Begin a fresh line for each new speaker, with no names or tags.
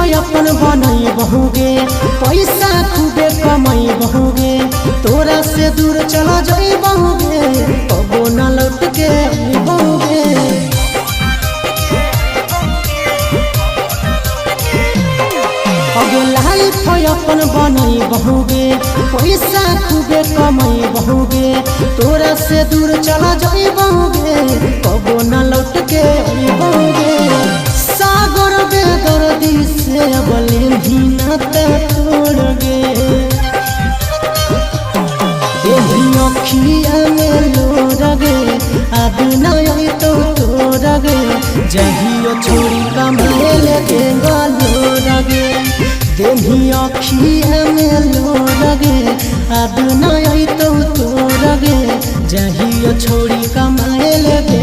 अपन बनई बहुगे पैसा खूबे कमाई बहुगे तोरा से दूर चला जाई बहुगे कबो न लौट के बहुगे अगे लाइफ अपन बनई बहुगे पैसा खूबे कमाई बहुगे तोरा से दूर चला जाई बहुगे कबो न लौट के बहुगे सागर बेदर्दी से बोले भी नाता तोड़ गे अखिया में लोर गे आदि नहीं तो तोड़ गे जहियो छोड़ी कमाए लगे लोर गे देही अखिया में लोर गे आदि नहीं तो तोड़ गे जहियो छोड़ी कमाए लगे